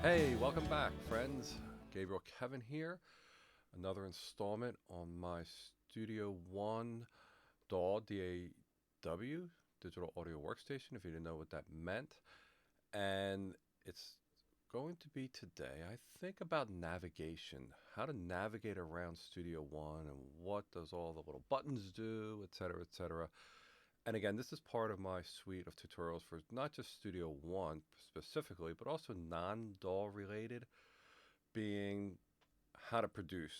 Hey, welcome back, friends. Gabriel Kevin here. Another installment on my Studio One DAW, DAW, Digital Audio Workstation, if you didn't know what that meant. And it's going to be today, I think, about navigation, how to navigate around Studio One and what does all the little buttons do, etc., etc. And again, this is part of my suite of tutorials for not just Studio One specifically, but also non-DAW related, being how to produce.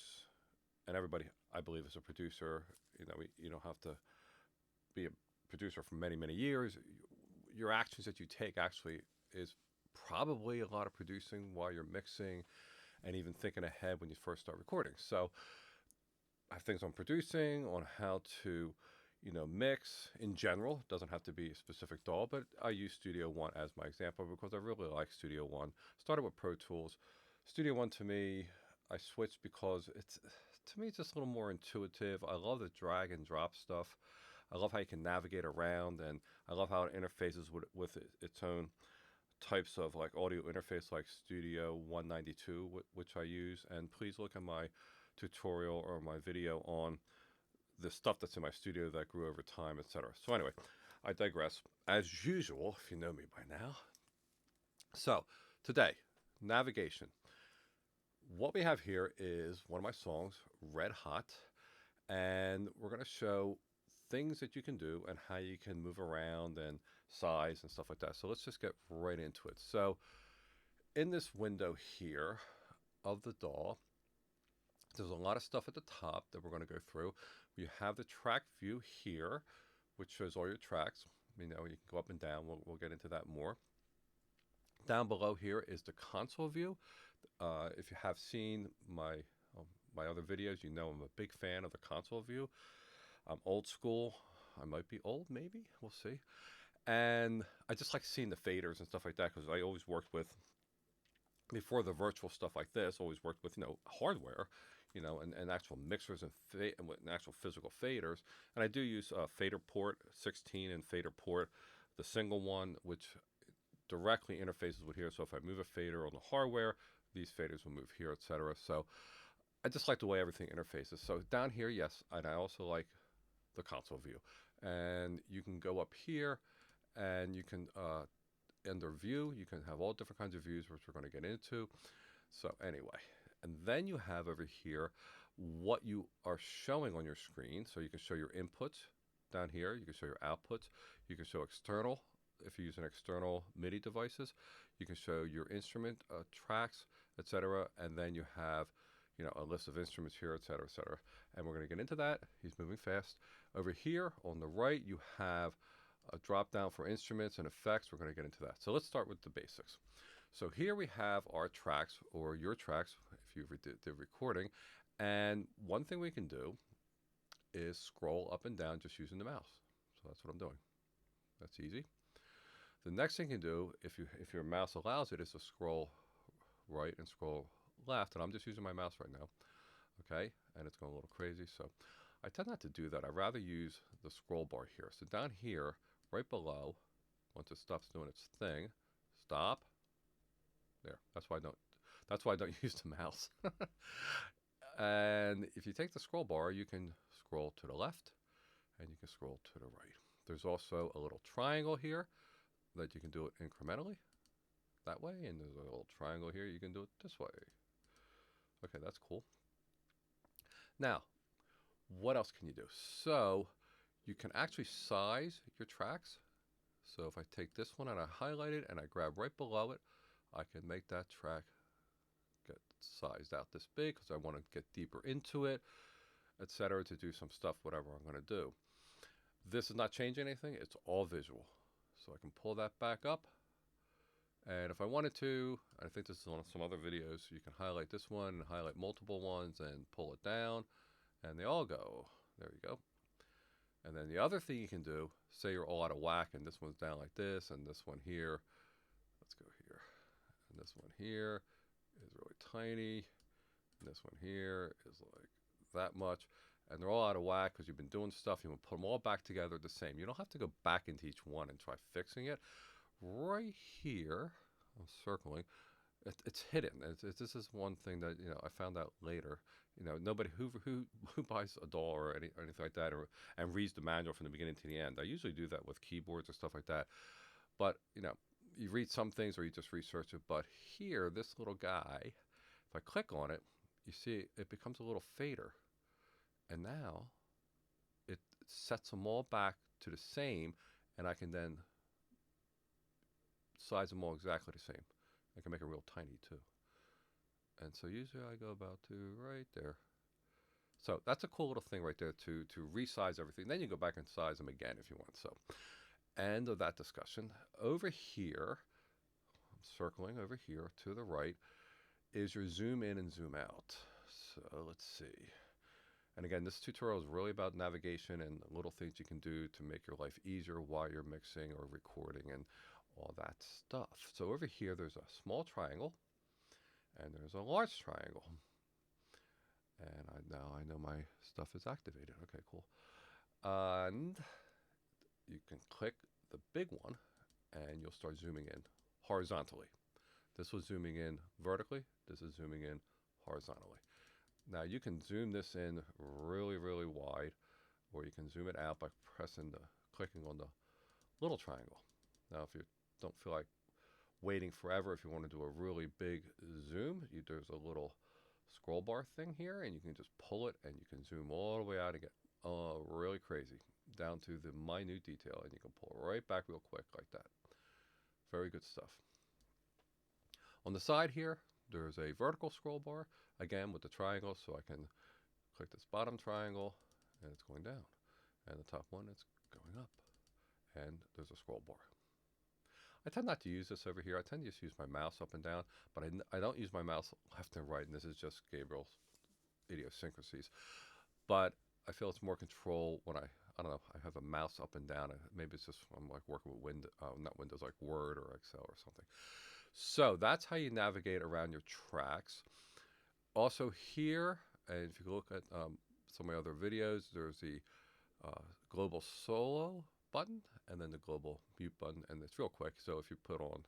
And everybody, I believe, is a producer. You don't have to be a producer for many, many years. Your actions that you take actually is probably a lot of producing while you're mixing and even thinking ahead when you first start recording. So I have things on producing, on how to mix in general. It doesn't have to be a specific DAW, but I use Studio One as my example because I really like Studio One. Started with Pro Tools. Studio One to me, I switched because it's just a little more intuitive. I love the drag and drop stuff. I love how you can navigate around, and I love how it interfaces with its own types of like audio interface like Studio 192, which I use. And please look at my tutorial or my video on the stuff that's in my studio that grew over time, etc. So anyway, I digress. As usual, if you know me by now. So today, navigation. What we have here is one of my songs, Red Hot, and we're going to show things that you can do and how you can move around and size and stuff like that. So let's just get right into it. So in this window here of the DAW, there's a lot of stuff at the top that we're going to go through. You have the track view here, which shows all your tracks. You can go up and down. We'll get into that more. Down below here is the console view. If you have seen my other videos, you know I'm a big fan of the console view. I'm old school. I might be old, maybe. We'll see. And I just like seeing the faders and stuff like that because I always worked with, before the virtual stuff like this, always worked with hardware, and actual mixers and actual physical faders. And I do use fader port 16 and fader port, the single one, which directly interfaces with here. So if I move a fader on the hardware, these faders will move here, etc. So I just like the way everything interfaces. So down here, yes, and I also like the console view. And you can go up here and you can under view, you can have all different kinds of views, which we're going to get into. So anyway, and then you have over here what you are showing on your screen. So you can show your inputs down here. You can show your outputs. You can show external. If you use an external MIDI devices, you can show your instrument tracks, etc. And then you have, a list of instruments here, etc., etc. And we're going to get into that. He's moving fast. Over here on the right, you have a drop down for instruments and effects. We're going to get into that. So let's start with the basics. So here we have our tracks, or your tracks, if you did recording. And one thing we can do is scroll up and down just using the mouse. So that's what I'm doing. That's easy. The next thing you can do, if your mouse allows it, is to scroll right and scroll left. And I'm just using my mouse right now. Okay, and it's going a little crazy. So I tend not to do that. I'd rather use the scroll bar here. So down here, right below, once it stops doing its thing, stop. There. That's why I don't use the mouse. And if you take the scroll bar, you can scroll to the left and you can scroll to the right. There's also a little triangle here that you can do it incrementally that way, and there's a little triangle here you can do it this way. Okay, that's cool. Now, what else can you do? So you can actually size your tracks. So if I take this one and I highlight it and I grab right below it, I can make that track get sized out this big because I want to get deeper into it, etc., to do some stuff, whatever I'm going to do. This is not changing anything. It's all visual. So I can pull that back up. And if I wanted to, I think this is on some other videos, you can highlight this one and highlight multiple ones and pull it down, and they all go. There you go. And then the other thing you can do, say you're all out of whack and this one's down like this and this one here, let's go here, and this one here is really tiny, and this one here is like that much, and they're all out of whack because you've been doing stuff. You want to put them all back together the same. You don't have to go back into each one and try fixing it. Right here, I'm circling, it's hidden. This is one thing that I found out later. Nobody who buys a DAW or anything like that, and reads the manual from the beginning to the end. I usually do that with keyboards or stuff like that. But you read some things or you just research it. But here, this little guy, if I click on it, you see it becomes a little fader, and now it sets them all back to the same, and I can then size them all exactly the same. I can make it real tiny too. And so usually I go about to right there. So that's a cool little thing right there to resize everything. Then you go back and size them again if you want. So end of that discussion. Over here, I'm circling over here to the right, is your zoom in and zoom out. So let's see. And again, this tutorial is really about navigation and little things you can do to make your life easier while you're mixing or recording and all that stuff. So over here, there's a small triangle and there's a large triangle. And now I know my stuff is activated. Okay, cool. And you can click the big one and you'll start zooming in horizontally. This was zooming in vertically. This is zooming in horizontally. Now you can zoom this in really, really wide, or you can zoom it out by clicking on the little triangle. Now if you don't feel like waiting forever, if you want to do a really big zoom, there's a little scroll bar thing here, and you can just pull it and you can zoom all the way out and get really crazy down to the minute detail, and you can pull it right back real quick like that. Very good stuff. On the side here, there's a vertical scroll bar, again with the triangle, so I can click this bottom triangle and it's going down, and the top one, it's going up, and there's a scroll bar. I tend not to use this over here. I tend to just use my mouse up and down, but I don't use my mouse left and right, and this is just Gabriel's idiosyncrasies. But I feel it's more control when I don't know, I have a mouse up and down. Maybe it's just I'm like working with not Windows, like Word or Excel or something. So that's how you navigate around your tracks. Also here, and if you look at some of my other videos, there's the global solo button and then the global mute button, and it's real quick. So if you put on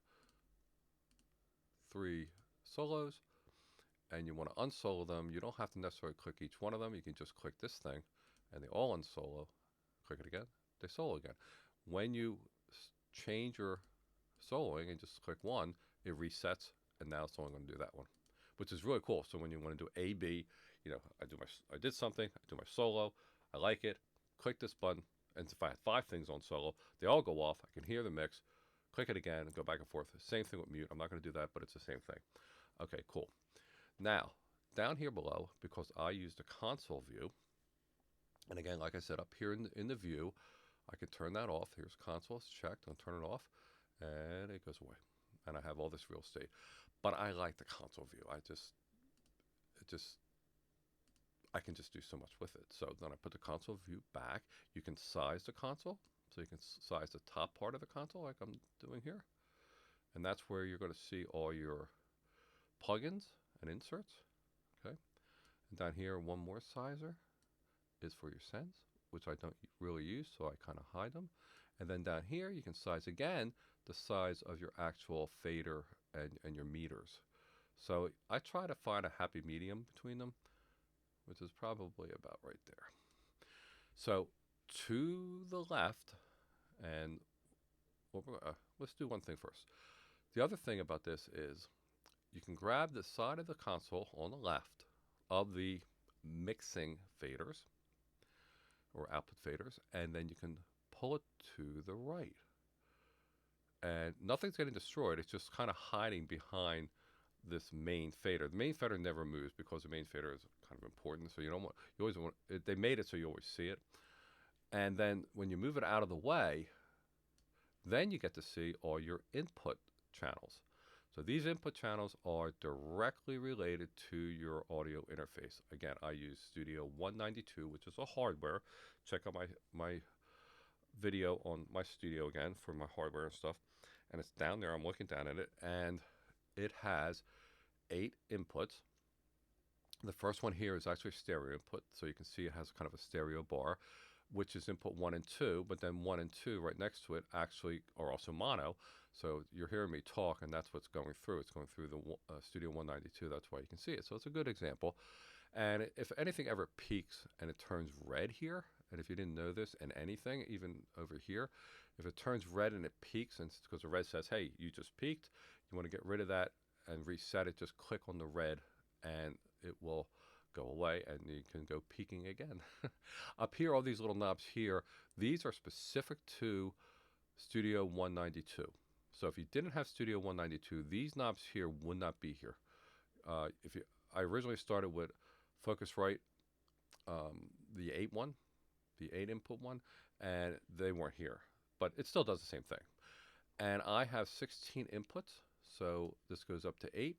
3 solos and you want to unsolo them, you don't have to necessarily click each one of them. You can just click this thing and they all unsolo. Click it again, they solo again. When you change your soloing and just click one, it resets, and now it's only going to do that one, which is really cool. So when you want to do A, B, I did something, I do my solo, I like it, click this button, and if I had 5 things on solo, they all go off, I can hear the mix, click it again, and go back and forth. Same thing with mute. I'm not going to do that, but it's the same thing. Okay, cool. Now, down here below, because I use the console view, and again, like I said, up here in the view, I can turn that off. Here's console, it's checked, I'll turn it off, and it goes away. And I have all this real estate. But I like the console view. I can just do so much with it. So then I put the console view back. You can size the console. So you can size the top part of the console like I'm doing here. And that's where you're going to see all your plugins and inserts. Okay. And down here, one more sizer is for your sends, which I don't really use, so I kind of hide them. And then down here, you can size again the size of your actual fader and your meters. So I try to find a happy medium between them, which is probably about right there. So to the left, and let's do one thing first. The other thing about this is you can grab the side of the console on the left of the mixing faders or output faders, and then you can pull it to the right. And nothing's getting destroyed. It's just kind of hiding behind this main fader. The main fader never moves because the main fader is kind of important. So you always want. They made it so you always see it. And then when you move it out of the way, then you get to see all your input channels. So these input channels are directly related to your audio interface. Again, I use Studio 192, which is a hardware. Check out my video on my studio again for my hardware and stuff. And it's down there. I'm looking down at it, and it has 8 inputs. The first one here is actually stereo input, so you can see it has kind of a stereo bar. which is input 1 and 2, but then 1 and 2 right next to it actually are also mono. So you're hearing me talk, and that's what's going through. It's going through the Studio 192. That's why you can see it. So it's a good example. And if anything ever peaks and it turns red here, and if you didn't know this, and anything, even over here, if it turns red and it peaks, and because the red says, hey, you just peaked, you want to get rid of that and reset it, just click on the red and it will go away and you can go peaking again. Up here, all these little knobs here, these are specific to Studio 192. So if you didn't have Studio 192, these knobs here would not be here. I originally started with Focusrite, the 8 one, the 8 input one, and they weren't here, but it still does the same thing. And I have 16 inputs, so this goes up to 8.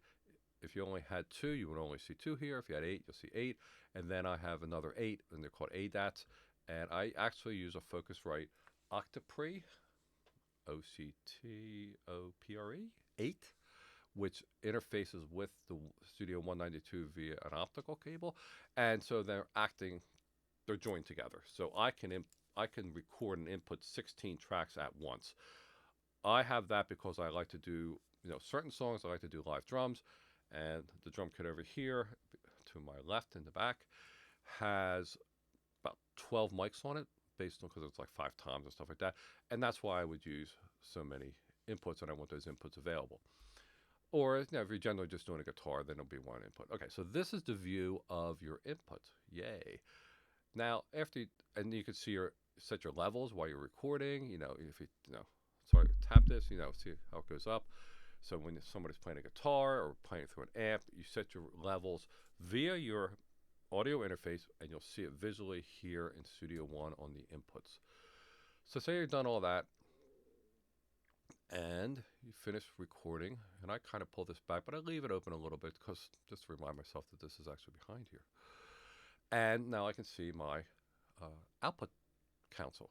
If you only had 2, you would only see 2 here. If you had 8, you'll see 8. And then I have another 8, and they're called ADATs. And I actually use a Focusrite Octopre, Octopre 8, which interfaces with the Studio 192 via an optical cable. And so they're joined together. So I can record and input 16 tracks at once. I have that because I like to do, certain songs. I like to do live drums. And the drum kit over here, to my left in the back, has about 12 mics on it, based on, because it's like 5 toms and stuff like that. And that's why I would use so many inputs, and I want those inputs available. Or if you're generally just doing a guitar, then it'll be one input. Okay, so this is the view of your input. Yay. Now, and you can see set your levels while you're recording. If so tap this, see how it goes up. So when somebody's playing a guitar or playing through an amp, you set your levels via your audio interface, and you'll see it visually here in Studio One on the inputs. So say you're done all that, and you finish recording, and I kind of pull this back, but I leave it open a little bit just to remind myself that this is actually behind here. And now I can see my output console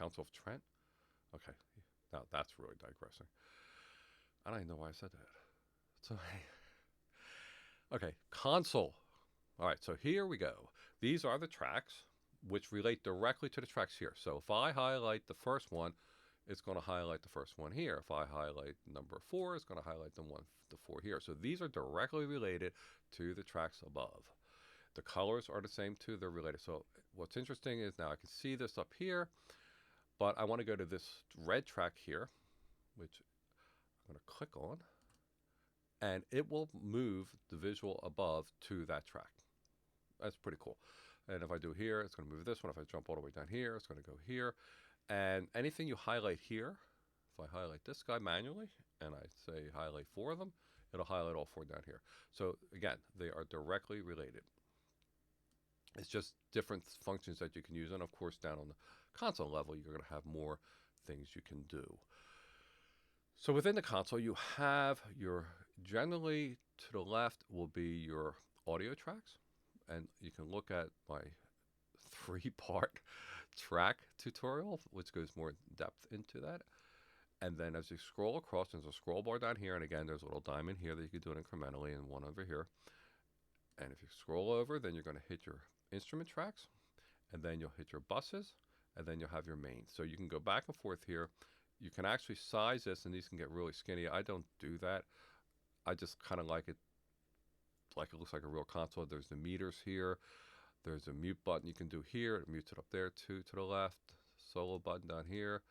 of Trent. Okay. Now that's really digressing. I don't even know why I said that. So, okay, console. All right, so here we go. These are the tracks which relate directly to the tracks here. So if I highlight the first one, it's going to highlight the first one here. If I highlight number 4, it's going to highlight the 4 here. So these are directly related to the tracks above. The colors are the same too. They're related. So what's interesting is now I can see this up here. But I want to go to this red track here, which I'm going to click on, and it will move the visual above to that track. That's pretty cool. And if I do here, it's going to move this one. If I jump all the way down here, it's going to go here. And anything you highlight here, if I highlight this guy manually, and I say highlight 4 of them, it'll highlight all 4 down here. So again, they are directly related. It's just different functions that you can use. And of course, down on the console level, you're going to have more things you can do. So within the console, you have generally to the left will be your audio tracks. And you can look at my 3-part track tutorial, which goes more in depth into that. And then as you scroll across, there's a scroll bar down here. And again, there's a little diamond here that you can do it incrementally, and one over here. And if you scroll over, then you're going to hit your instrument tracks, and then you'll hit your buses, and then you'll have your mains. So you can go back and forth here. You can actually size this, and these can get really skinny. I don't do that. I just kind of like it looks like a real console. There's the meters here. There's a mute button you can do here. It mutes it up there too to the left. Solo button down here.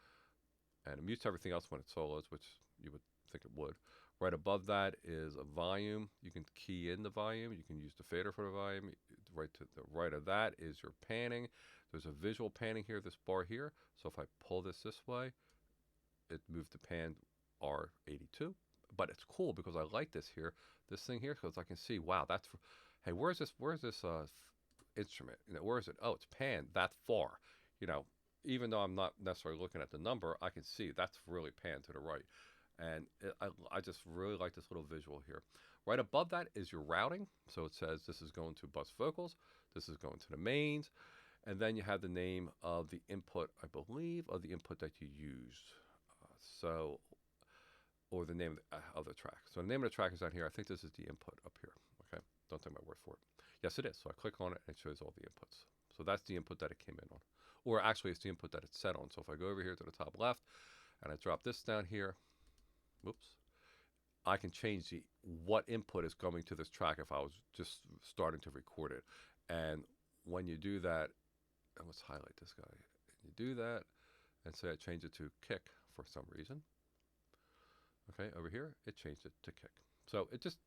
And it mutes everything else when it solos, which you would think it would. Right above that is a volume. You can key in the volume. You can use the fader for the volume. Right to the right of that is your panning. There's a visual panning here, this bar here. So if I pull this way, it moves the pan R82. But it's cool because I like this here, this thing here, because I can see, wow, hey, where's this instrument? Where is it? Oh, it's panned that far. Even though I'm not necessarily looking at the number, I can see that's really panned to the right. And I just really like this little visual here. Right above that is your routing. So it says this is going to bus vocals. This is going to the mains. And then you have the name of the input, I believe, of the input that you used. Or the name of the track. So the name of the track is down here. I think this is the input up here. Okay. Don't take my word for it. Yes, it is. So I click on it and it shows all the inputs. So that's the input that it came in on. Or actually, it's the input that it's set on. So if I go over here to the top left and I drop this down here, whoops, I can change what input is going to this track if I was just starting to record it. And when you do that, and let's highlight this guy. You do that, and say I change it to kick for some reason. Okay, over here, it changed it to kick. So it just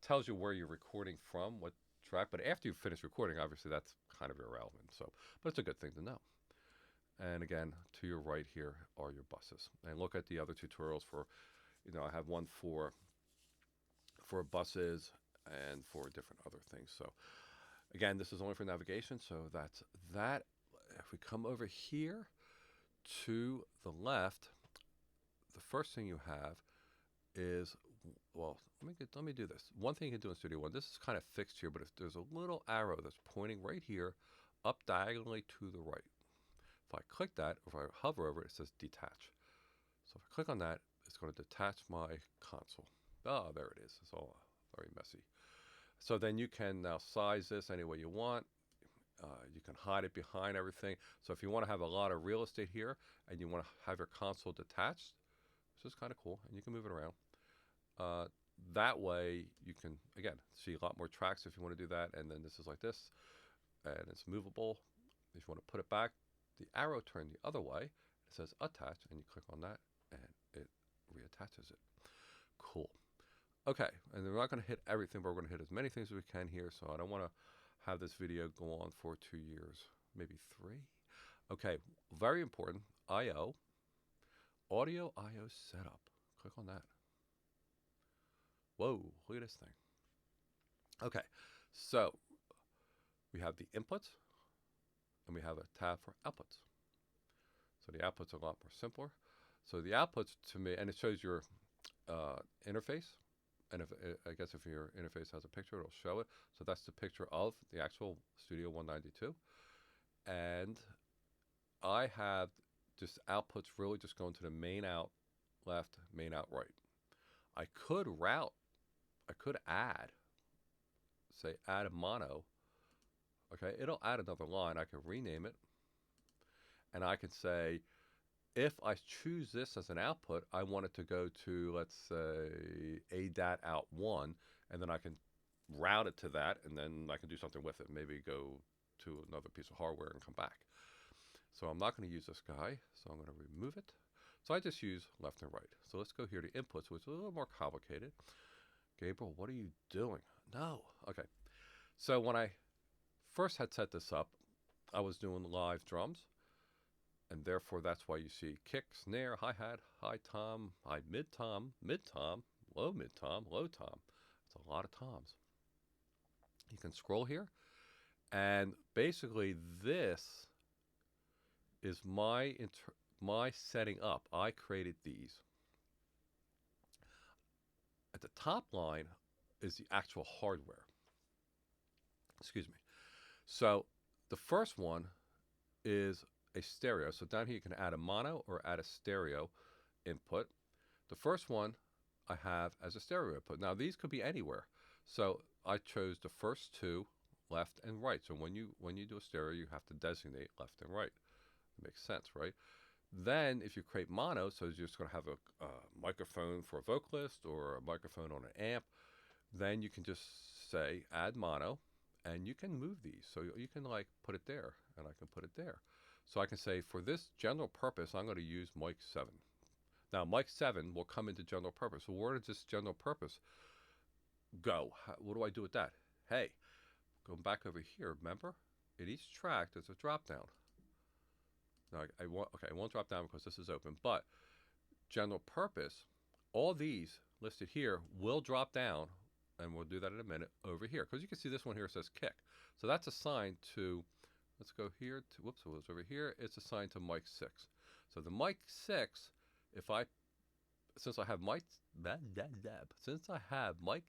tells you where you're recording from, what track. But after you finish recording, obviously that's kind of irrelevant. So, but it's a good thing to know. And again, to your right here are your buses. And look at the other tutorials for, I have one for buses and for different other things. So again, this is only for navigation. So that's that. If we come over here to the left, the first thing you have is, well, let me do this. One thing you can do in Studio One, this is kind of fixed here, but if there's a little arrow that's pointing right here, up diagonally to the right. If I click that, or if I hover over it, it says detach. So if I click on that, it's going to detach my console. Oh, there it is. It's all very messy. So then you can now size this any way you want. You can hide it behind everything. So if you want to have a lot of real estate here and you want to have your console detached, this is kind of cool, and you can move it around. That way you can, again, see a lot more tracks if you want to do that. And then this is like this, and it's movable. If you want to put it back, the arrow turned the other way, it says attach, and you click on that, and it reattaches it. Cool. Okay, and we're not going to hit everything, but we're going to hit as many things as we can here, so I don't want to have this video go on for 2 years, maybe 3. Okay, very important, I/O, audio I/O setup. Click on that. Whoa, look at this thing. Okay, so we have the inputs, and we have a tab for outputs. So the outputs are a lot more simpler. So the outputs to me, and it shows your interface. And I guess if your interface has a picture, it'll show it. So that's the picture of the actual Studio 192. And I have just outputs really just going to the main out left, main out right. I could add, say add a mono. Okay, it'll add another line. I can rename it. And I can say, if I choose this as an output, I want it to go to, let's say, ADAT out 1, and then I can route it to that, and then I can do something with it. Maybe go to another piece of hardware and come back. So I'm not going to use this guy, so I'm going to remove it. So I just use left and right. So let's go here to inputs, which is a little more complicated. Gabriel, what are you doing? No. Okay. So when I first had set this up, I was doing live drums. And therefore, that's why you see kick, snare, hi-hat, high tom, high mid-tom, mid-tom, low mid-tom, low tom. It's a lot of toms. You can scroll here. And basically, this is my setting up. I created these. At the top line is the actual hardware. Excuse me. So the first one is a stereo. So down here you can add a mono or add a stereo input. The first one I have as a stereo input. Now these could be anywhere. So I chose the first 2, left and right. So when you do a stereo, you have to designate left and right. It makes sense, right? Then if you create mono, so you're just going to have a microphone for a vocalist or a microphone on an amp, then you can just say add mono, and you can move these. So you can like put it there, and I can put it there. So I can say, for this general purpose, I'm going to use mic 7. Now, mic 7 will come into general purpose. So where does this general purpose go? What do I do with that? Hey, going back over here, remember? In each track, there's a drop down. Now, I won't drop down because this is open. But general purpose, all these listed here will drop down, and we'll do that in a minute, over here. Because you can see this one here says kick. So that's assigned to... Let's go here to, whoops, it was over here. It's assigned to mic 6. So the mic 6, since I have mic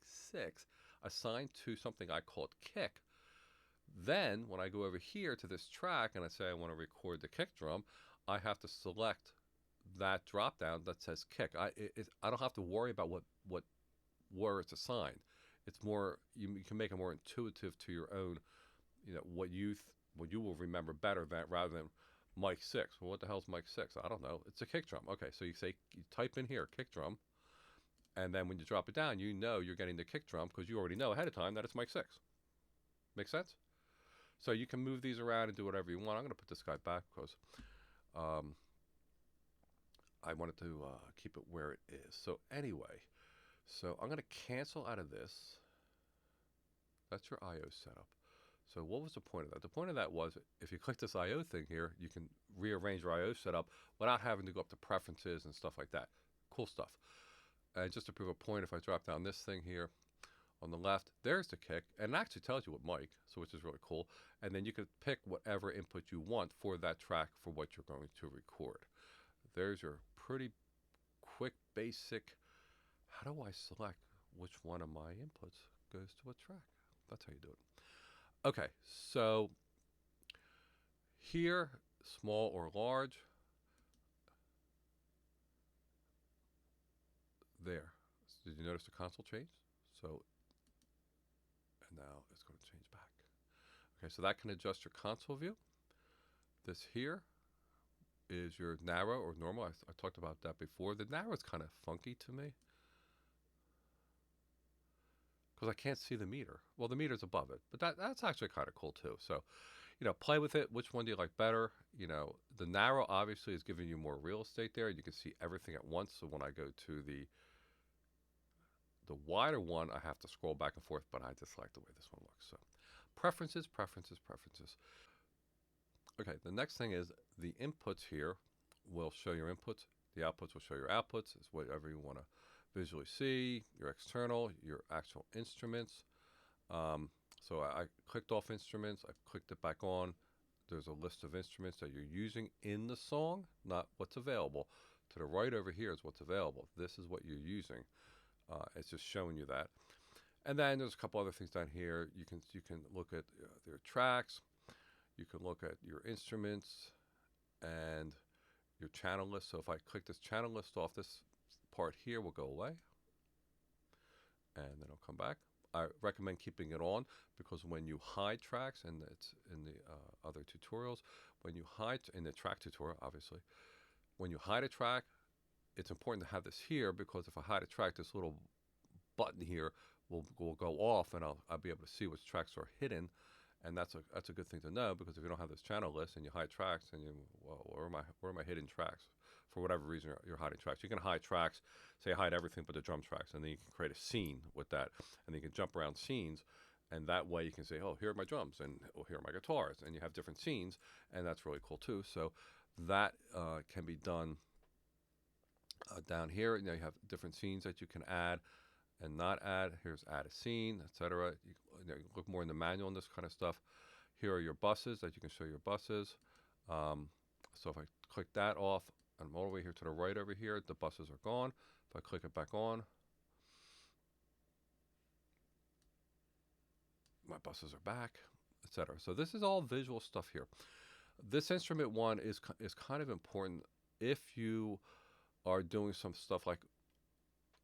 6 assigned to something I called kick, then when I go over here to this track and I say I want to record the kick drum, I have to select that drop down that says kick. I don't have to worry about what where it's assigned. it's more, you can make it more intuitive to your own, what what you will remember better than rather than mic 6. Well, what the hell's mic 6? I don't know. It's a kick drum. Okay, so you type in here kick drum, and then when you drop it down, you know you're getting the kick drum because you already know ahead of time that it's mic 6. Make sense? So you can move these around and do whatever you want. I'm going to put this guy back because um, I wanted to keep it where it is. So anyway, so I'm going to cancel out of this. That's your I/O setup. So what was the point of that? The point of that was if you click this I/O thing here, you can rearrange your I/O setup without having to go up to preferences and stuff like that. Cool stuff. And just to prove a point, if I drop down this thing here on the left, there's the kick, and it actually tells you what mic, so which is really cool. And then you could pick whatever input you want for that track for what you're going to record. There's your pretty quick, basic, how do I select which one of my inputs goes to what track? That's how you do it. Okay, so here, small or large, there. Did you notice the console change? So, and now it's going to change back. Okay, so that can adjust your console view. This here is your narrow or normal. I talked about that before. The narrow is kind of funky to me because I can't see the meter. Well, the meter's above it, but that's actually kind of cool too. So, play with it. Which one do you like better? The narrow obviously is giving you more real estate there. You can see everything at once. So when I go to the wider one, I have to scroll back and forth, but I just like the way this one looks. So preferences, preferences, preferences. Okay, the next thing is the inputs here will show your inputs. The outputs will show your outputs. It's whatever you want to visually see, your external, your actual instruments. So I clicked off instruments. I clicked it back on. There's a list of instruments that you're using in the song, not what's available. To the right over here is what's available. This is what you're using. It's just showing you that. And then there's a couple other things down here. You can look at their tracks. You can look at your instruments and your channel list. So if I click this channel list off, this part here will go away. And then it'll come back. I recommend keeping it on because when you hide tracks, and it's in the other tutorials, when you hide, in the track tutorial, obviously, when you hide a track, it's important to have this here because if I hide a track, this little button here will go off, and I'll be able to see which tracks are hidden, and that's a good thing to know because if you don't have this channel list and you hide tracks, and where are my hidden tracks? For whatever reason, you're hiding tracks. You can hide tracks, say hide everything but the drum tracks, and then you can create a scene with that, and then you can jump around scenes, and that way you can say, oh, here are my drums, and oh, here are my guitars, and you have different scenes, and that's really cool too. So that can be done down here. You have different scenes that you can add and not add. Here's add a scene, etc. You look more in the manual on this kind of stuff. Here are your buses that you can show your buses. So if I click that off, I'm all the way here to the right over here, the buses are gone. If I click it back on, my buses are back, etc. So this is all visual stuff here. This instrument one is kind of important if you are doing some stuff like,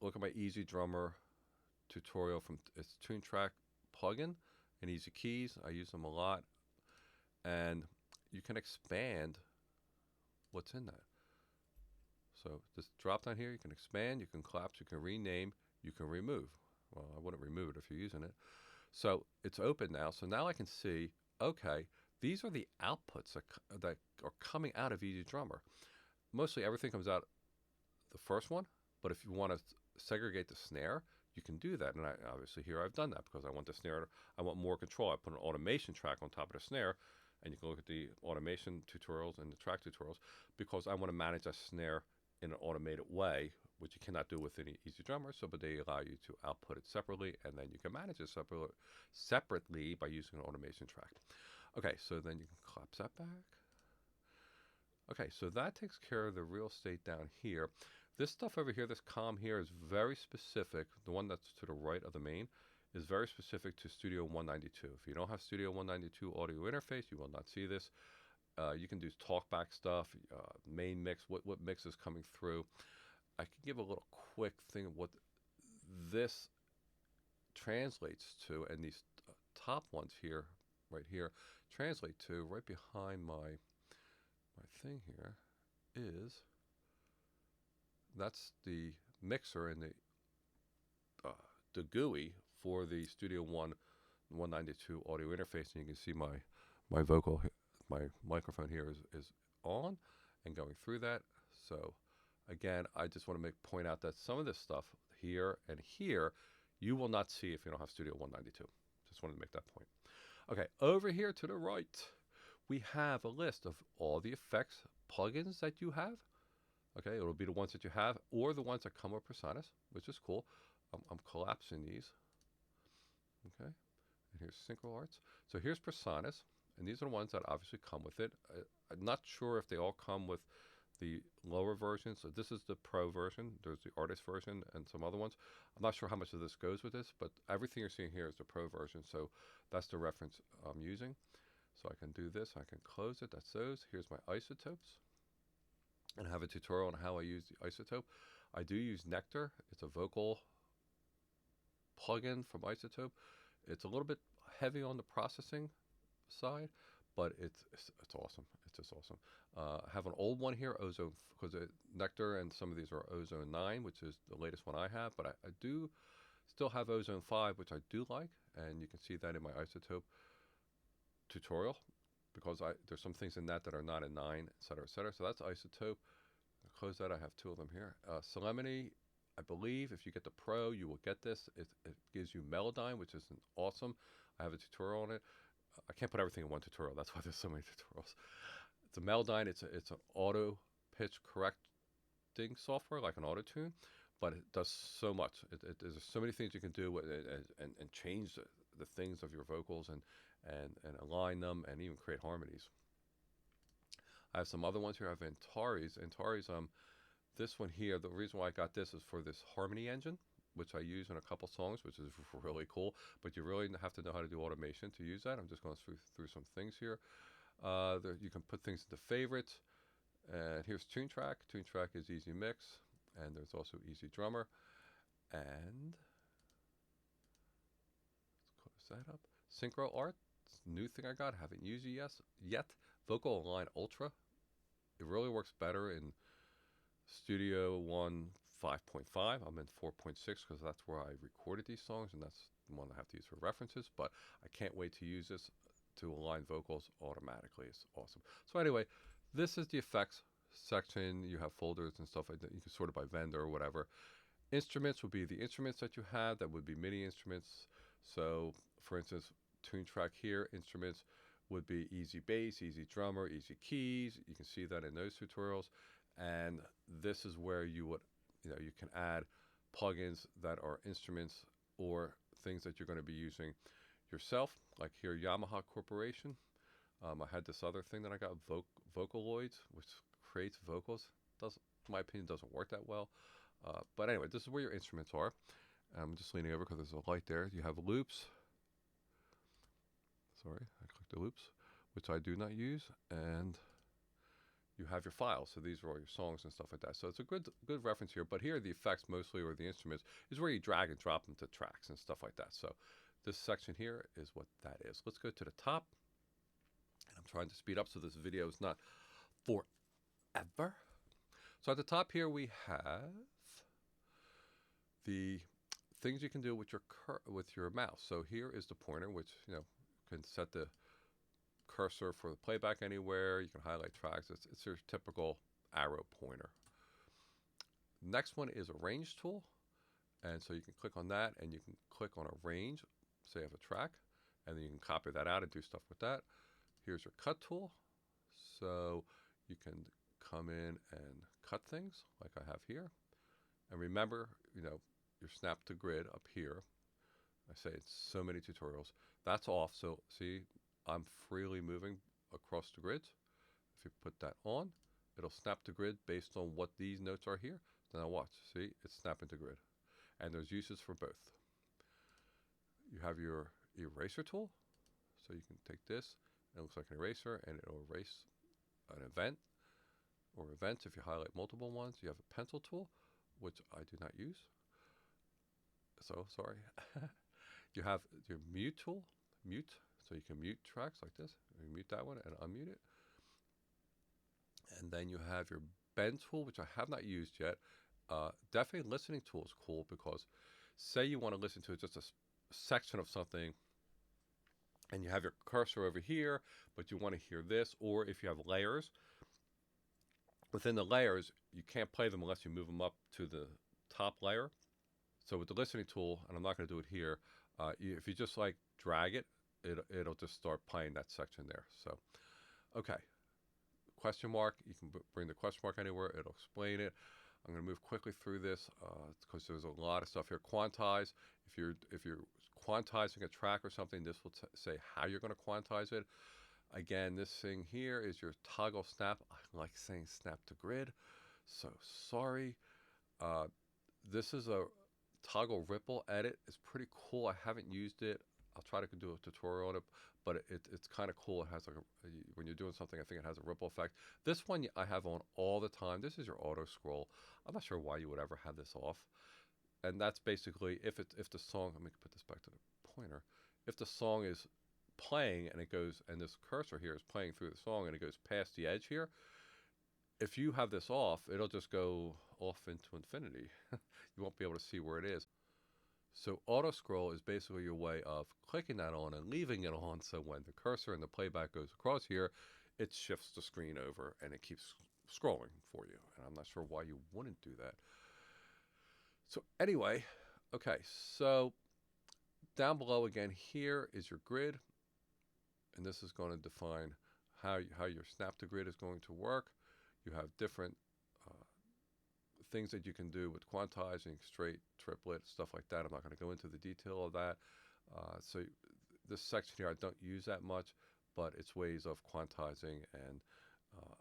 look at my Easy Drummer tutorial from its Tune Track plugin and Easy Keys. I use them a lot, and you can expand what's in that. So this drop down here, you can expand, you can collapse, you can rename, you can remove. Well, I wouldn't remove it if you're using it. So it's open now. So now I can see, okay, these are the outputs that are coming out of Easy Drummer. Mostly everything comes out the first one, but if you want to segregate the snare, you can do that. And obviously here I've done that because I want the snare, I want more control. I put an automation track on top of the snare, and you can look at the automation tutorials and the track tutorials because I want to manage a snare in an automated way, which you cannot do with any Easy Drummer. So, but they allow you to output it separately, and then you can manage it separately by using an automation track. Okay, so then you can collapse that back. Okay, so that takes care of the real estate down here. This stuff over here, this COM here, is very specific. The one that's to the right of the main is very specific to Studio 192. If you don't have Studio 192 audio interface, you will not see this. You can do talkback stuff, main mix, what mix is coming through. I can give a little quick thing of what this translates to, and these top ones here, right here, translate to right behind my thing here is, that's the mixer and the GUI for the Studio One 192 audio interface, and you can see my vocal, my microphone here is on and going through that. So again, I just want to point out that some of this stuff here and here you will not see if you don't have Studio 192. Just wanted to make that point. Okay, over here to the right, we have a list of all the effects plugins that you have. Okay, it'll be the ones that you have or the ones that come with PreSonus, which is cool. I'm collapsing these. Okay, and here's Synchro Arts. So here's PreSonus, and these are the ones that obviously come with it. I'm not sure if they all come with the lower version. So this is the Pro version. There's the Artist version and some other ones. I'm not sure how much of this goes with this, but everything you're seeing here is the Pro version. So that's the reference I'm using. So I can do this. I can close it. That's those. Here's my isotopes. And I have a tutorial on how I use the isotope. I do use Nectar. It's a vocal plugin from Isotope. It's a little bit heavy on the processing side, but it's awesome. It's just awesome. I have an old one here, Ozone, because Nectar and some of these are Ozone 9, which is the latest one I have, but I do still have Ozone 5, which I do like, and you can see that in my Isotope tutorial, because there's some things in that are not in 9, etc., etc. So that's Isotope. I'll close that. I have two of them here. Solemnity, I believe if you get the Pro, you will get this. It gives you Melodyne, which is awesome. I have a tutorial on it. I can't put everything in one tutorial. That's why there's so many tutorials. It's a Melodyne. It's an auto pitch correcting software, like an auto tune, but it does so much. There's so many things you can do with it, and change the things of your vocals and align them and even create harmonies. I have some other ones here. I have Antares. This one here, the reason why I got this is for this harmony engine, which I use in a couple songs, which is really cool, but you really have to know how to do automation to use that. I'm just going through some things here. You can put things into favorites, and here's Tune Track. Tune Track is Easy Mix, and there's also Easy Drummer, and let's close that up. Synchro Art, new thing I got, haven't used it yet. Vocal Align Ultra, it really works better in Studio One 5.5. I'm in 4.6 because that's where I recorded these songs, and that's the one I have to use for references, but I can't wait to use this to align vocals automatically. It's awesome. So anyway, this is the effects section. You have folders and stuff like that. You can sort it by vendor or whatever. Instruments would be the instruments that you have. That would be MIDI instruments. So for instance, Tune Track here, instruments would be Easy Bass, Easy Drummer, Easy Keys. You can see that in those tutorials. And this is where you can add plugins that are instruments or things that you're going to be using yourself, like here, Yamaha Corporation. I had this other thing that I got, Vocaloids, which creates vocals. In my opinion, doesn't work that well. But anyway, this is where your instruments are. I'm just leaning over because there's a light there. You have loops. Sorry, I clicked the loops, which I do not use, and you have your files. So these are all your songs and stuff like that. So it's a good reference here. But here, the effects mostly, or the instruments, is where you drag and drop them to tracks and stuff like that. So this section here is what that is. Let's go to the top. And I'm trying to speed up so this video is not forever. So at the top here, we have the things you can do with your mouse. So here is the pointer, which can set the cursor for the playback anywhere. You can highlight tracks. It's your typical arrow pointer. Next one is a range tool, and so you can click on that, and you can click on a range. Say you have a track, and then you can copy that out and do stuff with that. Here's your cut tool, so you can come in and cut things like I have here. And remember, your snap to grid up here. I say it's so many tutorials. That's off. So see, I'm freely moving across the grids. If you put that on, it'll snap to grid based on what these notes are here. Now watch, see, it's snapping to grid. And there's uses for both. You have your eraser tool. So you can take this, it looks like an eraser, and it'll erase an event or events if you highlight multiple ones. You have a pencil tool, which I do not use. So sorry. You have your mute tool, mute, so you can mute tracks like this. You mute that one and unmute it. And then you have your bend tool, which I have not used yet. Definitely listening tool is cool because say you want to listen to just a section of something and you have your cursor over here, but you want to hear this, or if you have layers, within the layers, you can't play them unless you move them up to the top layer. So with the listening tool, and I'm not going to do it here, if you just like drag it, it'll just start playing that section there. So, okay, question mark, you can bring the question mark anywhere, it'll explain it. I'm going to move quickly through this because there's a lot of stuff here. Quantize, if you're quantizing a track or something, this will say how you're going to quantize it. Again, this thing here is your toggle snap. I like saying snap to grid, so sorry. This is a toggle ripple edit. It's pretty cool. I haven't used it. I'll try to do a tutorial on it, but it's kind of cool. It has like when you're doing something, I think it has a ripple effect. This one I have on all the time. This is your auto scroll. I'm not sure why you would ever have this off. And that's basically if the song, let me put this back to the pointer. If the song is playing and it goes, and this cursor here is playing through the song and it goes past the edge here, if you have this off, it'll just go off into infinity. You won't be able to see where it is. So auto scroll is basically your way of clicking that on and leaving it on, so when the cursor and the playback goes across here, it shifts the screen over and it keeps scrolling for you. And I'm not sure why you wouldn't do that. So anyway, okay, so down below again here is your grid, and this is going to define how your snap to grid is going to work. You have different things that you can do with quantizing, straight, triplet, stuff like that. I'm not going to go into the detail of that. So this section here I don't use that much, but it's ways of quantizing and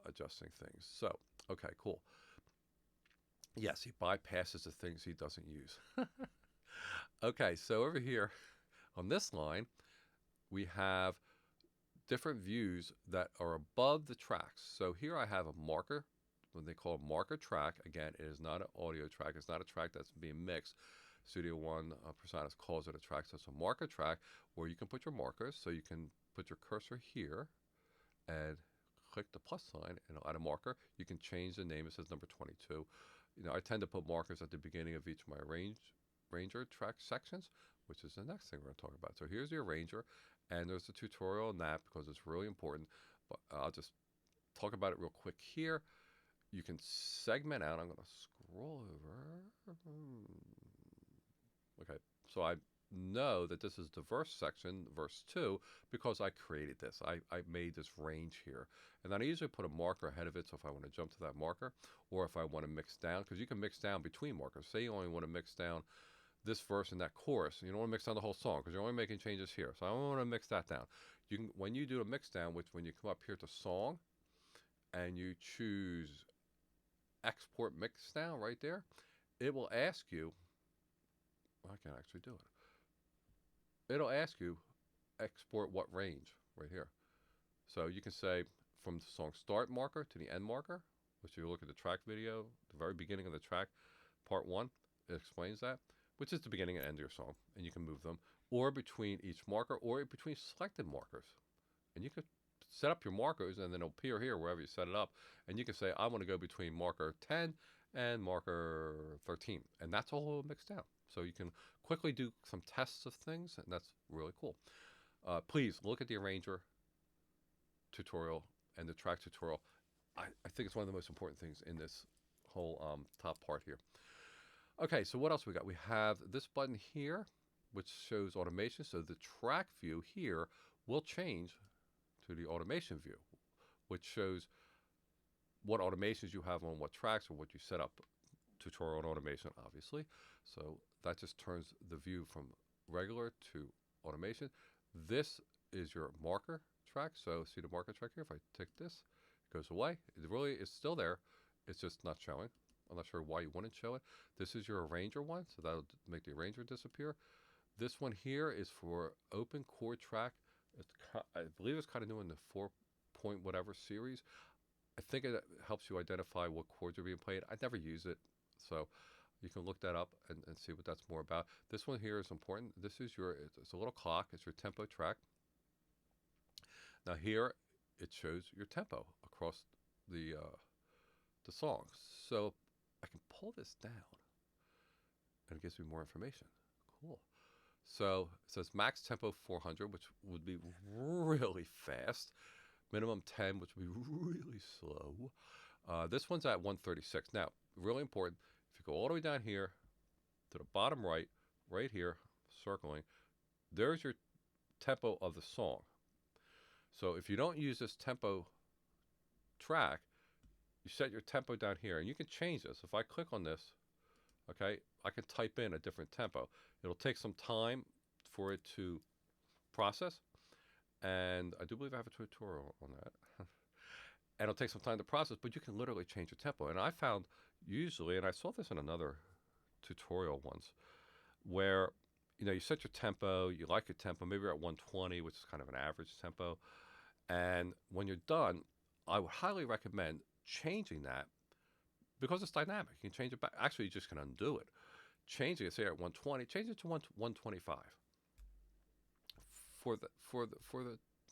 adjusting things. So, okay, cool. Yes, he bypasses the things he doesn't use. Okay, so over here on this line, we have different views that are above the tracks. So here I have a marker, what they call a marker track. Again, it is not an audio track. It's not a track that's being mixed. Studio One PreSonus calls it a track. So it's a marker track where you can put your markers. So you can put your cursor here and click the plus sign and it'll add a marker. You can change the name. It says number 22. You know, I tend to put markers at the beginning of each of my arranger track sections, which is the next thing we're going to talk about. So here's the arranger, and there's a tutorial on that because it's really important, but I'll just talk about it real quick here. You can segment out. I'm going to scroll over. Okay, so I know that this is the verse section, verse 2, because I created this. I made this range here. And then I usually put a marker ahead of it, so if I want to jump to that marker, or if I want to mix down, because you can mix down between markers. Say you only want to mix down this verse and that chorus. You don't want to mix down the whole song, because you're only making changes here. So I don't want to mix that down. You can, when you do a mix down, which when you come up here to song, and you choose export mix down right there, it will ask you, well, I can actually do it. It'll ask you export what range right here. So you can say from the song start marker to the end marker, which you look at the track video, the very beginning of the track, part 1, it explains that, which is the beginning and end of your song, and you can move them, or between each marker, or between selected markers. And you could set up your markers, and then it'll appear here wherever you set it up, and you can say, I want to go between marker 10 and marker 13, and that's all mixed down. So you can quickly do some tests of things, and that's really cool. Please look at the arranger tutorial and the track tutorial. I think it's one of the most important things in this whole top part here. Okay, so what else we got? We have this button here, which shows automation. So the track view here will change to the automation view, which shows what automations you have on what tracks or what you set up. Tutorial on automation, obviously. So that just turns the view from regular to automation. This is your marker track. So see the marker track here? If I tick this, it goes away. It really is still there. It's just not showing. I'm not sure why you wouldn't show it. This is your arranger one, so that'll make the arranger disappear. This one here is for open chord track. I believe it's kind of new in the 4 point whatever series. I think it helps you identify what chords are being played. I never use it, so You can look that up and see what that's more about. This one here is important. This is it's a little clock. It's your tempo track. Now here, it shows your tempo across the songs. So I can pull this down, and it gives me more information. Cool. So it says max tempo 400, which would be really fast. Minimum 10, which would be really slow. This one's at 136. Now, really important, if you go all the way down here to the bottom right, right here, circling, there's your tempo of the song. So if you don't use this tempo track, you set your tempo down here, and you can change this. If I click on this, okay, I can type in a different tempo. It'll take some time for it to process, and I do believe I have a tutorial on that. And it'll take some time to process, but you can literally change your tempo. And I found usually, and I saw this in another tutorial once, where you set your tempo, you like your tempo, maybe you're at 120, which is kind of an average tempo. And when you're done, I would highly recommend changing that because it's dynamic. You can change it back. Actually, you just can undo it. Changing it, say at 120, change it to 125 for the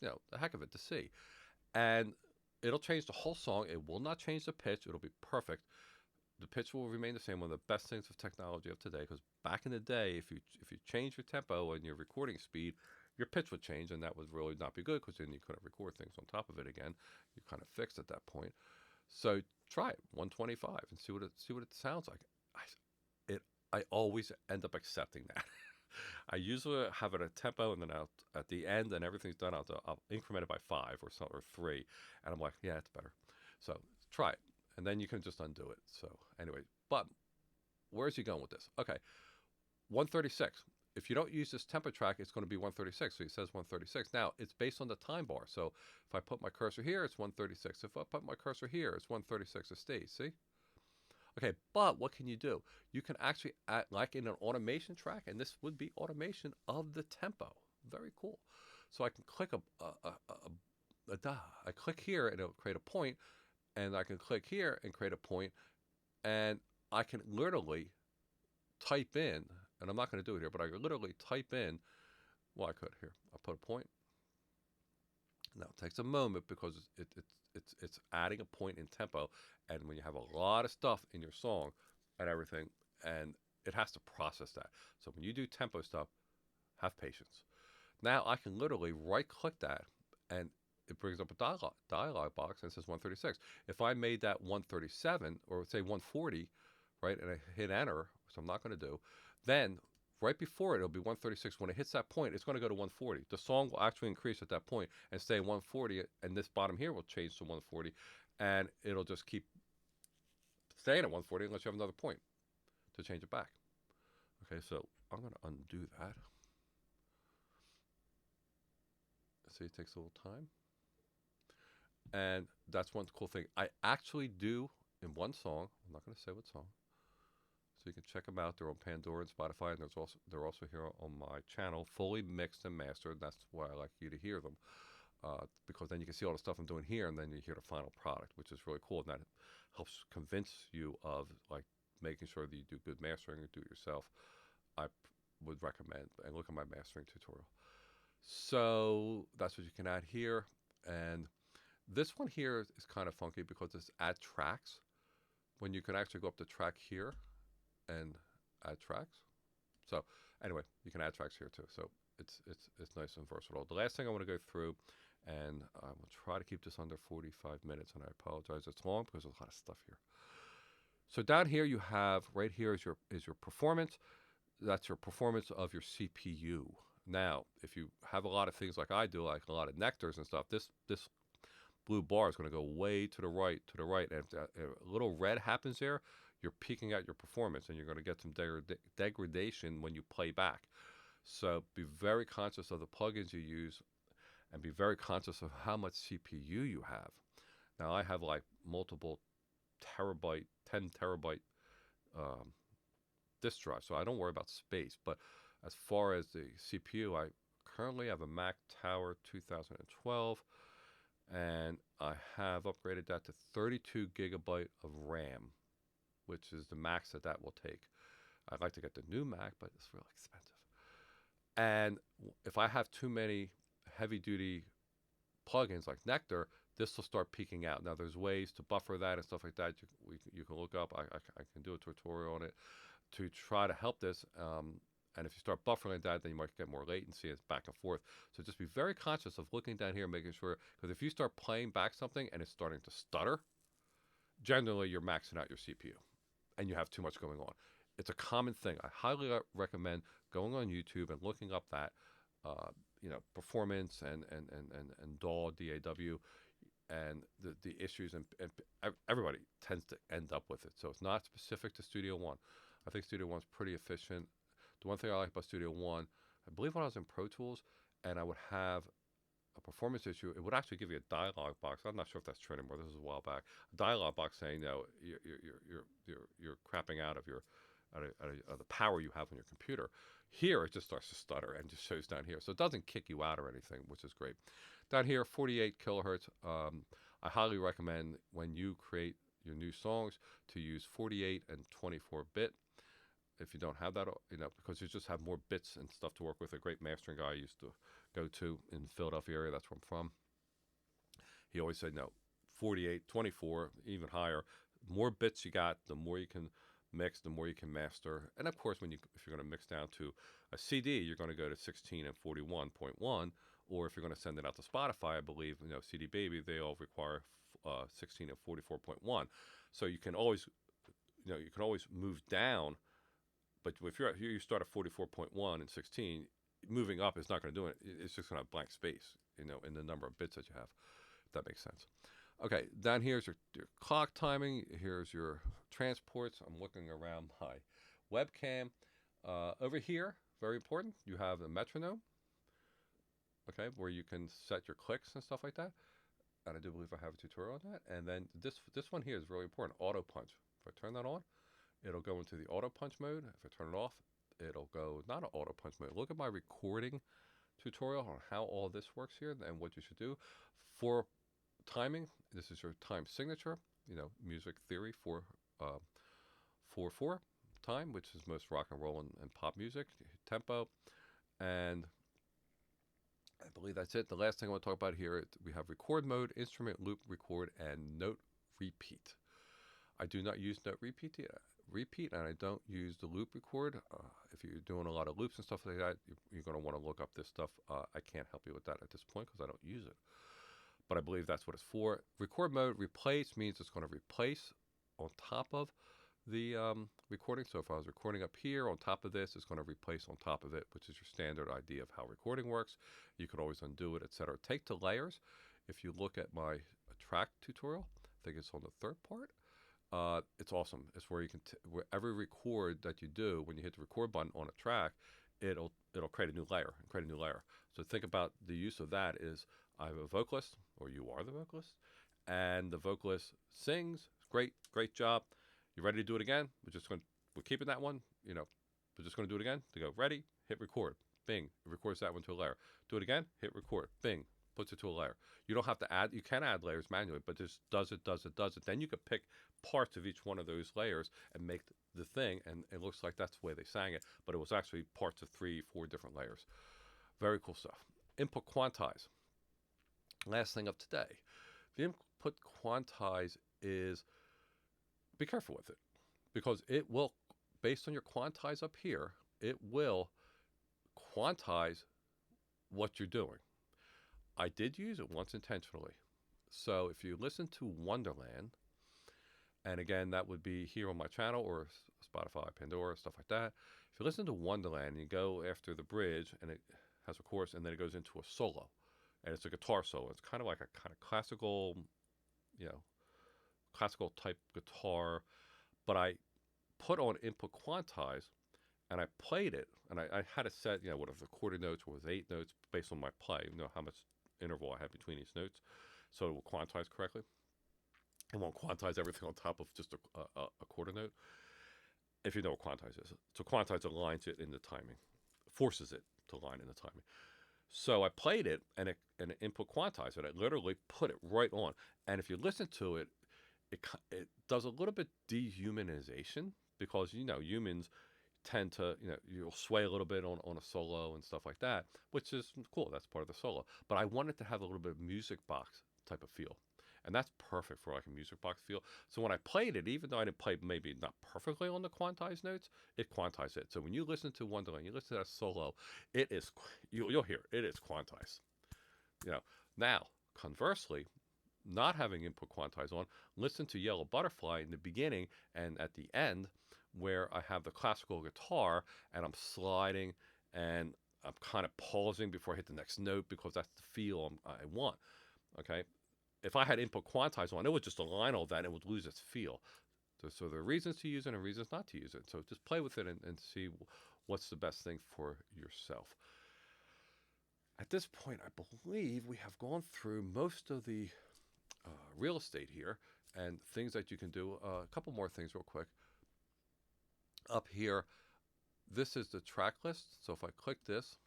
the heck of it to see. And it'll change the whole song. It will not change the pitch. It'll be perfect. The pitch will remain the same. One of the best things of technology of today, because back in the day, if you change your tempo and your recording speed, your pitch would change, and that would really not be good, because then you couldn't record things on top of it again. You kind of fixed at that point. So try it 125 and see what it sounds like. I always end up accepting that. I usually have it at tempo, and then at the end, and everything's done, I'll increment it by 5 or 3, and I'm like, yeah, it's better. So try it, and then you can just undo it. So anyway, but where's he going with this? Okay, 136. If you don't use this tempo track, it's going to be 136. So he says 136. Now, it's based on the time bar. So if I put my cursor here, it's 136. If I put my cursor here, it's 136. It stays, see? Okay, but what can you do? You can actually add, like in an automation track, and this would be automation of the tempo. Very cool. So I can click I click here, and it'll create a point, and I can click here and create a point, and I can literally type in, and I'm not going to do it here, but I could literally type in, well, I could here. I'll put a point. Now it takes a moment because it's adding a point in tempo, and when you have a lot of stuff in your song and everything, and it has to process that. So when you do tempo stuff, have patience. Now I can literally right click that, and it brings up a dialog box and it says 136. If I made that 137, or say 140, right, and I hit enter, which I'm not going to do, then right before it'll be 136. When it hits that point, it's going to go to 140. The song will actually increase at that point and stay 140, and this bottom here will change to 140, and it'll just keep staying at 140 unless you have another point to change it back. Okay, so I'm going to undo that. See, it takes a little time. And that's one cool thing. I actually do, in one song, I'm not going to say what song, so you can check them out. They're on Pandora and Spotify, and they're also here on my channel, fully mixed and mastered. That's why I like you to hear them, because then you can see all the stuff I'm doing here, and then you hear the final product, which is really cool, and that helps convince you of like making sure that you do good mastering and do it yourself. I would recommend, and look at my mastering tutorial. So that's what you can add here, and this one here is kind of funky because it's add tracks, when you can actually go up to track here and add tracks. So anyway, you can add tracks here too. So it's nice and versatile. The last thing I want to go through, and I will try to keep this under 45 minutes, and I apologize it's long because there's a lot of stuff here. So down here you have, right here is your performance. That's your performance of your CPU. Now, if you have a lot of things like I do, like a lot of nectars and stuff, this blue bar is going to go way to the right, and if a little red happens there, you're peaking out your performance, and you're going to get some degradation when you play back. So be very conscious of the plugins you use, and be very conscious of how much CPU you have. Now, I have like multiple terabyte, 10 terabyte disk drive, so I don't worry about space. But as far as the CPU, I currently have a Mac Tower 2012, and I have upgraded that to 32 gigabyte of RAM, which is the max that will take. I'd like to get the new Mac, but it's really expensive. And if I have too many heavy duty plugins like Nectar, this will start peaking out. Now, there's ways to buffer that and stuff like that. You can look up. I can do a tutorial on it to try to help this. And if you start buffering that, then you might get more latency. It's back and forth. So just be very conscious of looking down here, making sure, because if you start playing back something and it's starting to stutter, generally you're maxing out your CPU and you have too much going on. It's a common thing. I highly recommend going on YouTube and looking up that, performance and DAW, DAW, and the issues, and everybody tends to end up with it. So it's not specific to Studio One. I think Studio One's pretty efficient. The one thing I like about Studio One, I believe when I was in Pro Tools and I would have a performance issue, it would actually give you a dialog box. I'm not sure if that's true anymore. This was a while back. A dialog box saying, no, you're crapping out of the power you have on your computer. Here, it just starts to stutter and just shows down here. So it doesn't kick you out or anything, which is great. Down here, 48 kilohertz. I highly recommend when you create your new songs to use 48 and 24-bit. If you don't have that, because you just have more bits and stuff to work with. A great mastering guy I used to go to in the Philadelphia area, that's where I'm from, he always said, no, 48, 24, even higher. More bits you got, the more you can mix, the more you can master. And of course, if you're going to mix down to a CD, you're going to go to 16 and 41.1. Or if you're going to send it out to Spotify, I believe, CD Baby, they all require 16 and 44.1. So you can always move down. But if you start at 44.1 and 16, moving up is not going to do it. It's just going to have blank space, in the number of bits that you have. If that makes sense. Okay, down here's your clock timing. Here's your transports. I'm looking around my webcam. Over here, very important, you have a metronome. Okay, where you can set your clicks and stuff like that. And I do believe I have a tutorial on that. And then this one here is really important, auto punch. If I turn that on, it'll go into the auto punch mode. If I turn it off, it'll go not an auto punch mode. Look at my recording tutorial on how all this works here and what you should do. For timing, this is your time signature, music theory for 4/4 time, which is most rock and roll and pop music, tempo, and I believe that's it. The last thing I want to talk about here, we have record mode, instrument loop record, and note repeat. I do not use note repeat, and I don't use the loop record. If you're doing a lot of loops and stuff like that, you're going to want to look up this stuff. I can't help you with that at this point because I don't use it. But I believe that's what it's for. Record mode, replace means it's going to replace on top of the recording. So if I was recording up here, on top of this, it's going to replace on top of it, which is your standard idea of how recording works. You could always undo it, etc. Take to layers. If you look at my track tutorial, I think it's on the third part. It's awesome. It's where you can where every record that you do, when you hit the record button on a track, it'll create a new layer and create a new layer. So think about the use of that is I have a vocalist, or you are the vocalist, and the vocalist sings. Great job. You ready to do it again? We're keeping that one. We're just going to do it again. To go ready, hit record. Bing. It records that one to a layer. Do it again. Hit record. Bing. Puts it to a layer. You don't have to add. You can add layers manually, but just does it. Then you could pick parts of each one of those layers and make the thing, and it looks like that's the way they sang it, but it was actually parts of 3-4 different layers. Very cool stuff. Input quantize. Last thing of today. The input quantize is, be careful with it, because it will, based on your quantize up here, it will quantize what you're doing. I did use it once intentionally. So if you listen to Wonderland, and again, that would be here on my channel or Spotify, Pandora, stuff like that. If you listen to Wonderland and you go after the bridge and it has a chorus and then it goes into a solo, and it's a guitar solo. It's kind of like a kind of classical, classical type guitar, but I put on input quantize and I played it, and I had it set, what if the quarter notes was 8 notes based on my play, how much interval I have between each notes, so it will quantize correctly. It won't quantize everything on top of just a quarter note, if you know what quantize is. So quantize aligns it in the timing, forces it to align in the timing. So I played it, and it input quantize it. I literally put it right on. And if you listen to it, it does a little bit dehumanization, because humans tend to, you'll sway a little bit on a solo and stuff like that, which is cool. That's part of the solo. But I wanted to have a little bit of music box type of feel. And that's perfect for like a music box feel. So when I played it, even though I didn't play maybe not perfectly on the quantized notes, it quantized it. So when you listen to Wonderland, you listen to that solo, it is, you'll hear it is quantized. You know, now conversely, not having input quantize on, listen to Yellow Butterfly in the beginning and at the end, where I have the classical guitar and I'm sliding and I'm kind of pausing before I hit the next note because that's the feel I want. Okay. If I had input quantize on, it would just align all that and it would lose its feel. So there are reasons to use it and reasons not to use it. So just play with it and see what's the best thing for yourself. At this point, I believe we have gone through most of the real estate here and things that you can do. A couple more things real quick. Up here, this is the track list. So if I click this,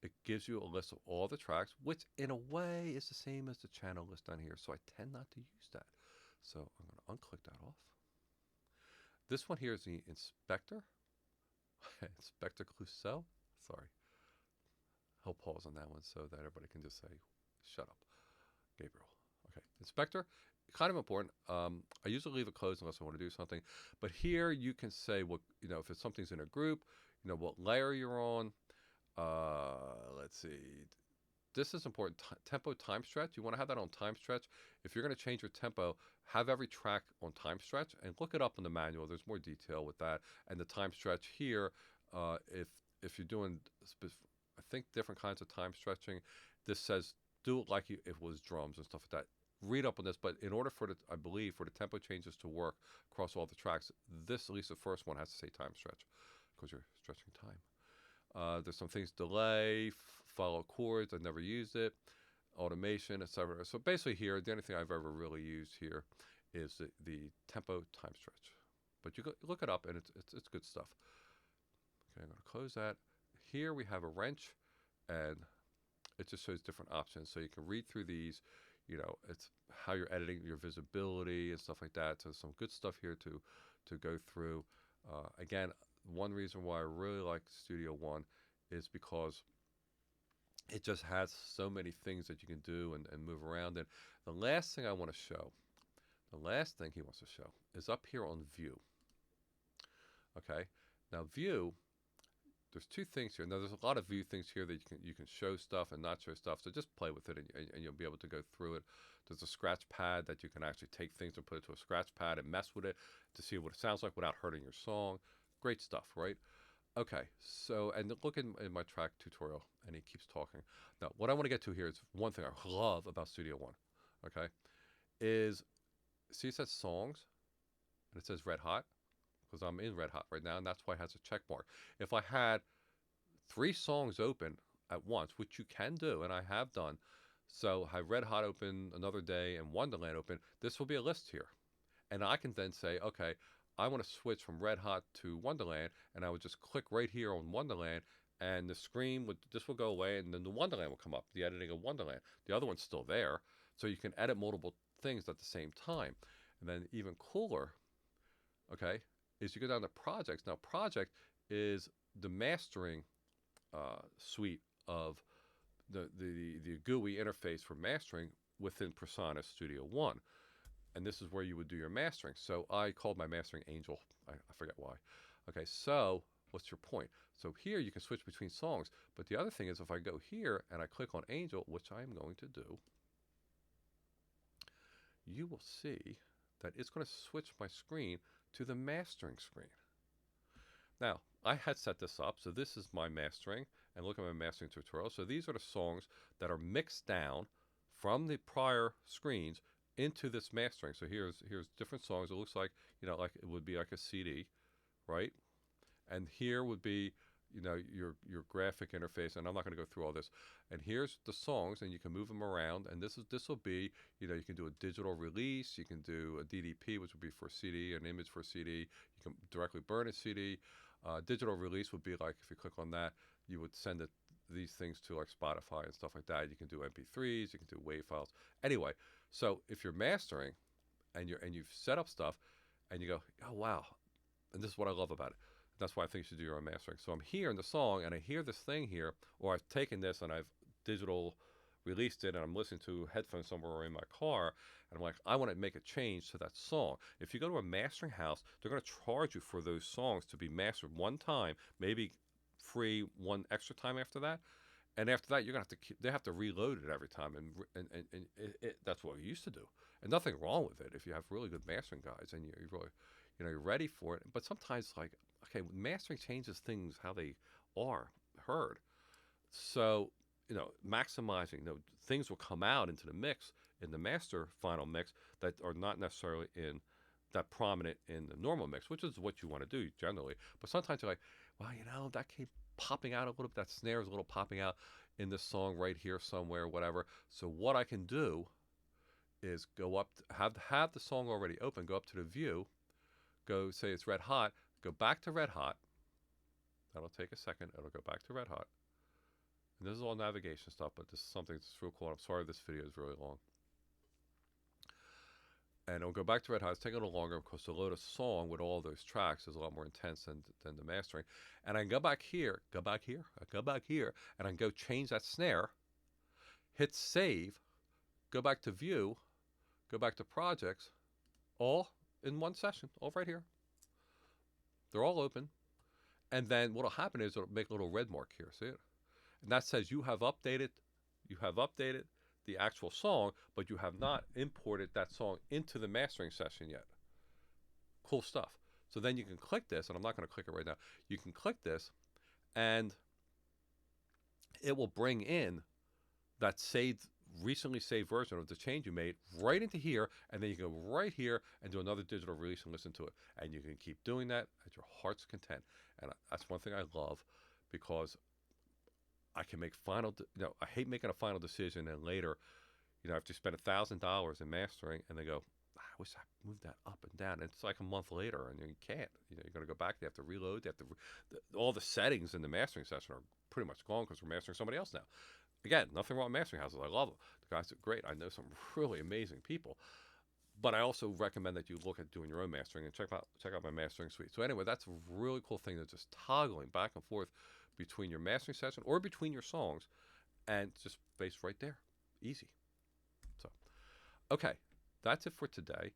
it gives you a list of all the tracks, which in a way is the same as the channel list down here. So I tend not to use that. So I'm going to unclick that off. This one here is the inspector. Inspector Clouseau. Sorry. I'll pause on that one so that everybody can just say, shut up, Gabriel. Okay, inspector, kind of important. I usually leave it closed unless I want to do something. But here you can say what, if it's something's in a group, what layer you're on. Let's see. This is important. Tempo, time stretch. You want to have that on time stretch. If you're going to change your tempo, have every track on time stretch and look it up in the manual. There's more detail with that. And the time stretch here, if you're doing, I think, different kinds of time stretching, this says do it like it was drums and stuff like that. Read up on this, but in order for I believe, for the tempo changes to work across all the tracks, this, at least the first one, has to say time stretch because you're stretching time. There's some things, delay, follow chords. I've never used it, automation, etc. So basically here, the only thing I've ever really used here is the tempo time stretch. But you look it up and it's good stuff. Okay, I'm going to close that. Here we have a wrench and it just shows different options. So you can read through these, it's how you're editing your visibility and stuff like that. So some good stuff here to go through. Again, one reason why I really like Studio One is because it just has so many things that you can do and move around. And the last thing I want to show, the last thing he wants to show is up here on View. Okay, now View, there's two things here. Now there's a lot of view things here that you can show stuff and not show stuff. So just play with it and you'll be able to go through it. There's a scratch pad that you can actually take things and put it to a scratch pad and mess with it to see what it sounds like without hurting your song. Great stuff, right? Okay, so, and look in my track tutorial, and he keeps talking. Now, what I want to get to here is one thing I love about Studio One, okay, is, see it says songs, and it says Red Hot, because I'm in Red Hot right now, and that's why it has a check mark. If I had 3 songs open at once, which you can do, and I have done, so have Red Hot open another day and Wonderland open, this will be a list here. And I can then say, okay, I want to switch from Red Hot to Wonderland, and I would just click right here on Wonderland, and the screen this will go away, and then the Wonderland will come up, the editing of Wonderland. The other one's still there, so you can edit multiple things at the same time. And then even cooler, okay, is you go down to projects. Now, project is the mastering suite of the GUI interface for mastering within PreSonus Studio One. And this is where you would do your mastering. So I called my mastering Angel. I forget why. Okay, so what's your point? So here you can switch between songs. But the other thing is if I go here and I click on Angel, which I'm going to do, you will see that it's going to switch my screen to the mastering screen. Now, I had set this up, so this is my mastering, and look at my mastering tutorial. So these are the songs that are mixed down from the prior screens into this mastering. So here's different songs. It looks like, like it would be like a CD, right? And here would be, your graphic interface, and I'm not going to go through all this. And here's the songs, and you can move them around. And this will be, you can do a digital release, you can do a DDP, which would be for CD, an image for CD. You can directly burn a CD. Digital release would be like if you click on that, you would send these things to like Spotify and stuff like that. You can do MP3s, you can do WAV files. Anyway, so if you're mastering and you've set up stuff and you go, oh wow, and this is what I love about it. That's why I think you should do your own mastering. So I'm here in the song, and I hear this thing here, or I've taken this and I've digital released it, and I'm listening to headphones somewhere or in my car, and I'm like, I want to make a change to that song. If you go to a mastering house, they're going to charge you for those songs to be mastered one time, maybe free one extra time after that. And after that, you're gonna have to they have to reload it every time, and that's what we used to do. And nothing wrong with it if you have really good mastering guys and you're really, you're ready for it. But sometimes, like, okay, mastering changes things how they are heard. So, maximizing, things will come out into the mix in the master final mix that are not necessarily in that prominent in the normal mix, which is what you want to do generally. But sometimes you're like, well, that came popping out a little bit, that snare is a little popping out in this song right here somewhere, whatever. So what I can do is go up, have the song already open, go up to the view, go say it's red hot, go back to red hot. That'll take a second. It'll go back to red hot. And this is all navigation stuff, but this is something that's real cool. I'm sorry this video is really long. And it'll go back to red hot. It's taking a little longer because to load a song with all those tracks is a lot more intense than the mastering. And I can go back here, and I can go change that snare, hit save, go back to view, go back to projects, all in one session, all right here. They're all open. And then what'll happen is it'll make a little red mark here. See it? And that says you have updated the actual song, but you have not imported that song into the mastering session yet. Cool stuff. So then you can click this, and I'm not going to click it right now. You can click this, and it will bring in that recently saved version of the change you made right into here, and then you can go right here and do another digital release and listen to it. And you can keep doing that at your heart's content. And that's one thing I love, because I can make I hate making a final decision and later, after you spend $1,000 in mastering and they go, I wish I moved that up and down. And it's like a month later and you can't. You're going to go back. They have to reload. They have to, all the settings in the mastering session are pretty much gone because we're mastering somebody else now. Again, nothing wrong with mastering houses. I love them. The guys are great. I know some really amazing people. But I also recommend that you look at doing your own mastering and check out my mastering suite. So anyway, that's a really cool thing, that's just toggling back and forth between your mastering session or between your songs, and just based right there. Easy. So, okay, that's it for today.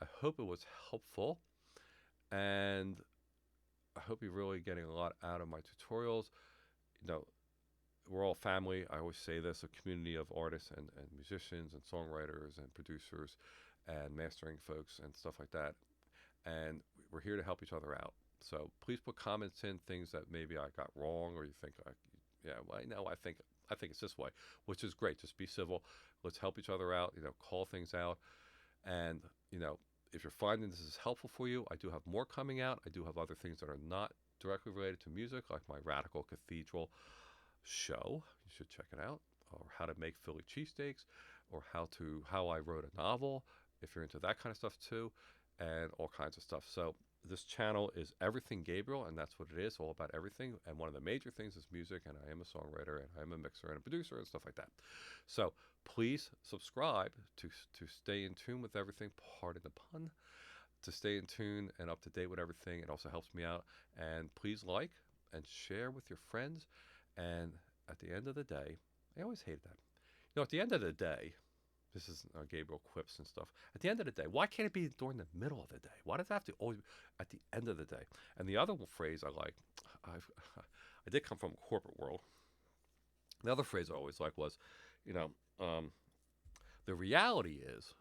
I hope it was helpful, and I hope you're really getting a lot out of my tutorials. We're all family. I always say this, a community of artists and musicians and songwriters and producers and mastering folks and stuff like that. And we're here to help each other out. So please put comments in, things that maybe I got wrong, or you think, I think it's this way, which is great. Just be civil. Let's help each other out, call things out. And, if you're finding this is helpful for you, I do have more coming out. I do have other things that are not directly related to music, like my Radical Cathedral show. You should check it out. Or how to make Philly cheesesteaks, or how I wrote a novel, if you're into that kind of stuff too, and all kinds of stuff. So this channel is Everything Gabriel, and that's what it is, all about everything. And one of the major things is music, and I am a songwriter, and I'm a mixer and a producer and stuff like that. So please subscribe to stay in tune with everything, pardon the pun, to stay in tune and up to date with everything. It also helps me out. And please like and share with your friends. And at the end of the day, I always hated that. At the end of the day, this is Gabriel quips and stuff. At the end of the day, why can't it be during the middle of the day? Why does it have to always be at the end of the day? And the other phrase I like, I did come from a corporate world. The other phrase I always liked was, the reality is,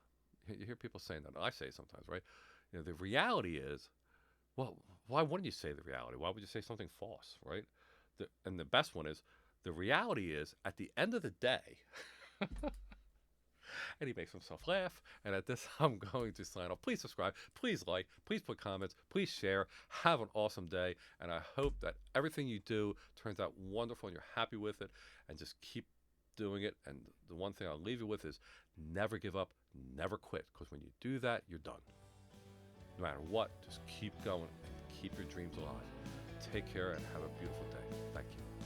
you hear people saying that, and I say it sometimes, right? The reality is, well, why wouldn't you say the reality? Why would you say something false, right? And the best one is, the reality is, at the end of the day, and he makes himself laugh. And at this, I'm going to sign off. Please subscribe. Please like. Please put comments. Please share. Have an awesome day. And I hope that everything you do turns out wonderful and you're happy with it. And just keep doing it. And the one thing I'll leave you with is never give up. Never quit. Because when you do that, you're done. No matter what, just keep going and keep your dreams alive. Take care and have a beautiful day. Thank you.